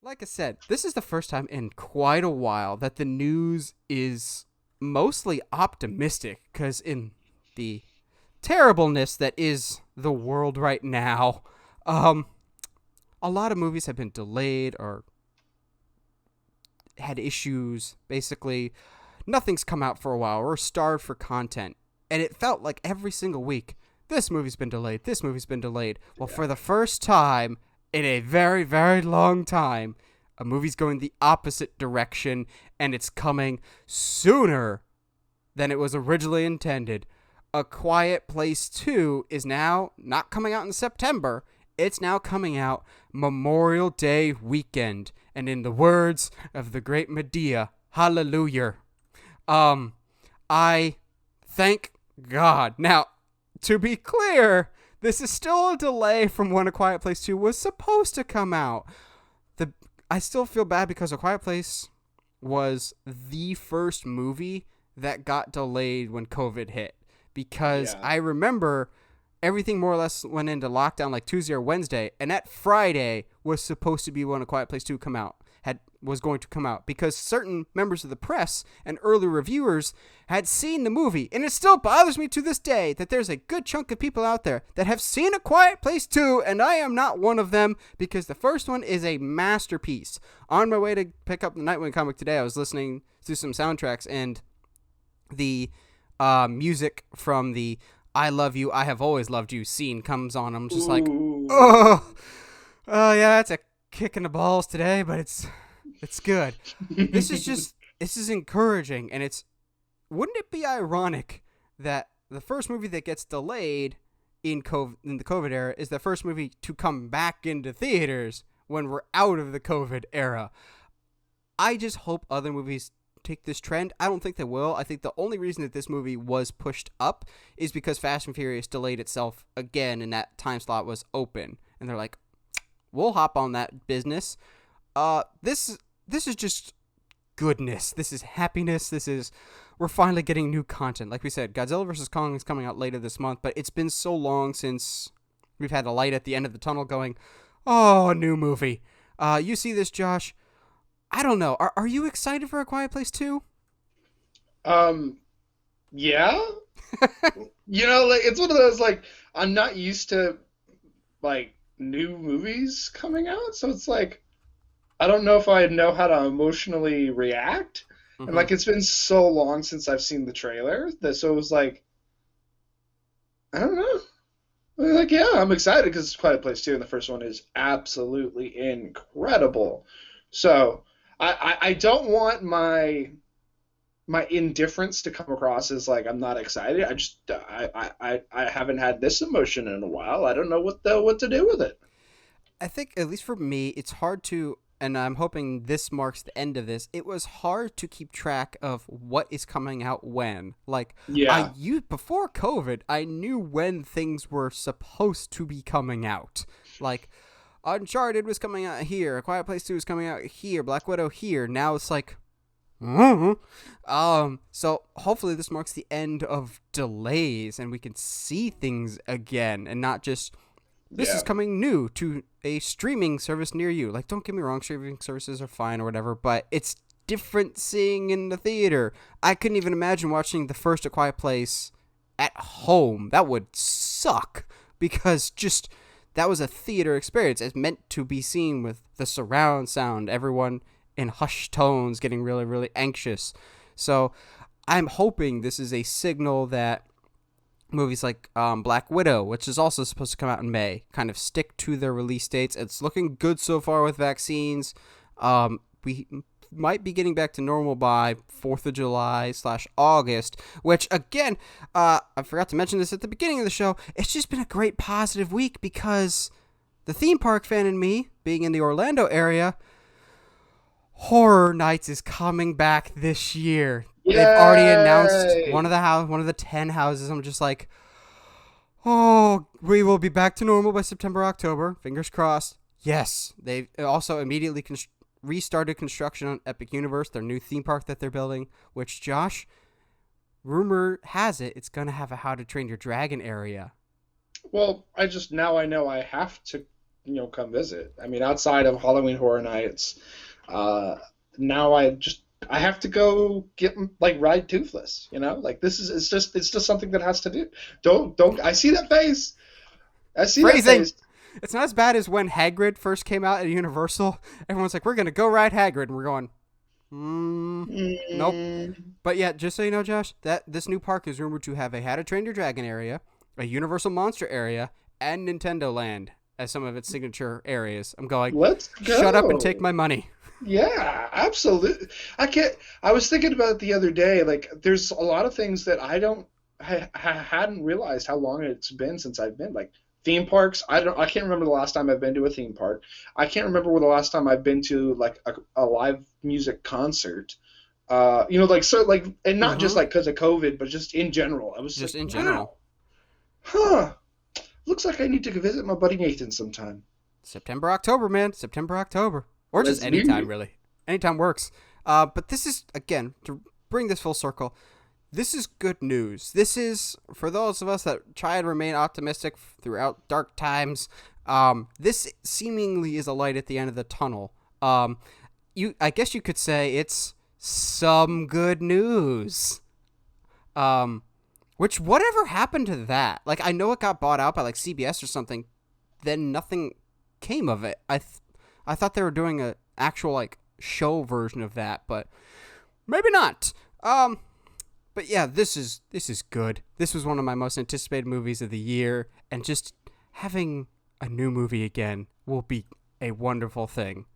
Like I said, this is the first time in quite a while that the news is mostly optimistic, because in the terribleness that is the world right now, um, a lot of movies have been delayed or had issues. Basically, nothing's come out for a while. We're starved for content. And it felt like every single week, this movie's been delayed, this movie's been delayed. Well, Yeah. for the first time in a very, very long time, a movie's going the opposite direction, and it's coming sooner than it was originally intended. A Quiet Place 2 is now not coming out in September. It's now coming out Memorial Day weekend. And in the words of the great Medea, hallelujah. Um, I thank God. Now, to be clear, this is still a delay from when A Quiet Place 2 was supposed to come out. I still feel bad because A Quiet Place was the first movie that got delayed when COVID hit. Because Yeah. I remember everything more or less went into lockdown like Tuesday or Wednesday, and that Friday was supposed to be when A Quiet Place 2 was going to come out, because certain members of the press and early reviewers had seen the movie, and it still bothers me to this day that there's a good chunk of people out there that have seen A Quiet Place 2, and I am not one of them, because the first one is a masterpiece. On my way to pick up the Nightwing comic today, I was listening to some soundtracks, and the music from the "I Love You, I Have Always Loved You" scene comes on. I'm just like, Ooh. oh, oh yeah, it's a kick in the balls today, but it's good. This is encouraging, and it's wouldn't it be ironic that the first movie that gets delayed in the COVID era is the first movie to come back into theaters when we're out of the COVID era? I just hope other movies take this trend. I don't think they will. I think the only reason that this movie was pushed up is because Fast and Furious delayed itself again, and that time slot was open, and they're like, we'll hop on that business. This is just goodness. This is happiness. We're finally getting new content. Like we said, Godzilla vs. Kong is coming out later this month, but it's been so long since we've had a light at the end of the tunnel going, oh, a new movie. You see this, Josh? I don't know. Are you excited for A Quiet Place 2? Um, yeah. Like it's one of those like I'm not used to like new movies coming out, so it's like I don't know if I know how to emotionally react. And Mm-hmm. like it's been so long since I've seen the trailer that so it was like I don't know. Like yeah, I'm excited because it's Quiet Place 2 and the first one is absolutely incredible. So I don't want my indifference to come across as like I'm not excited. I haven't had this emotion in a while. I don't know what to do with it. I think, at least for me, it's hard to, and I'm hoping this marks the end of this. It was hard to keep track of what is coming out when. Like, Yeah. before COVID, I knew when things were supposed to be coming out. Like, Uncharted was coming out here, A Quiet Place 2 was coming out here, Black Widow here. Now it's like, so hopefully this marks the end of delays and we can see things again, and not just this is Yeah. coming new to a streaming service near you. Like, don't get me wrong, streaming services are fine or whatever, but it's different seeing in the theater. I couldn't even imagine watching the first A Quiet Place at home. That would suck, because just that was a theater experience. It's meant to be seen with the surround sound, everyone in hushed tones getting really, really anxious. So I'm hoping this is a signal that movies like Black Widow, which is also supposed to come out in May, kind of stick to their release dates. It's looking good so far with vaccines. We might be getting back to normal by 4th of July / August, which, again, I forgot to mention this at the beginning of the show. It's just been a great positive week because the theme park fan in me, being in the Orlando area, Horror Nights is coming back this year. They've already announced Yay! one of the 10 houses. I'm just like, oh, we will be back to normal by September, October. Fingers crossed. Yes, they also immediately restarted construction on Epic Universe, their new theme park that they're building. Which, Josh, rumor has it it's gonna have a How to Train Your Dragon area. Well, I just now I know I have to. come visit. I mean, outside of Halloween Horror Nights, uh, now I have to go get like ride Toothless. Like this is it's just something that has to do. Don't I see that face? I see that Phrasing. face. It's not as bad as when Hagrid first came out at Universal. Everyone's like, we're going to go ride Hagrid. And we're going, nope. Mm, But yeah, just so you know, Josh, that this new park is rumored to have a How to Train Your Dragon area, a Universal Monster area, and Nintendo Land as some of its signature areas. I'm going, let's shut up and take go. my money. Yeah, absolutely. I can't. I was thinking about it the other day. Like, there's a lot of things that I don't hadn't realized how long it's been since I've been. Like theme parks. I can't remember the last time I've been to a theme park. I can't remember the last time I've been to like a live music concert. Like so, like, and not just Mm-hmm. like because of COVID, but just in general. I was Just like, in wow, general. huh. Looks like I need to go visit my buddy Nathan sometime. September, October, man. September, October. Or just Let's anytime, do really. Anytime works. But this is, again, to bring this full circle, this is good news. This is, for those of us that try and remain optimistic throughout dark times, this seemingly is a light at the end of the tunnel. I guess you could say it's some good news. Um, which, whatever happened to that? Like, I know it got bought out by, like, CBS or something, then nothing came of it. I thought they were doing a actual like show version of that, but maybe not. But yeah, this is good. This was one of my most anticipated movies of the year, and just having a new movie again will be a wonderful thing.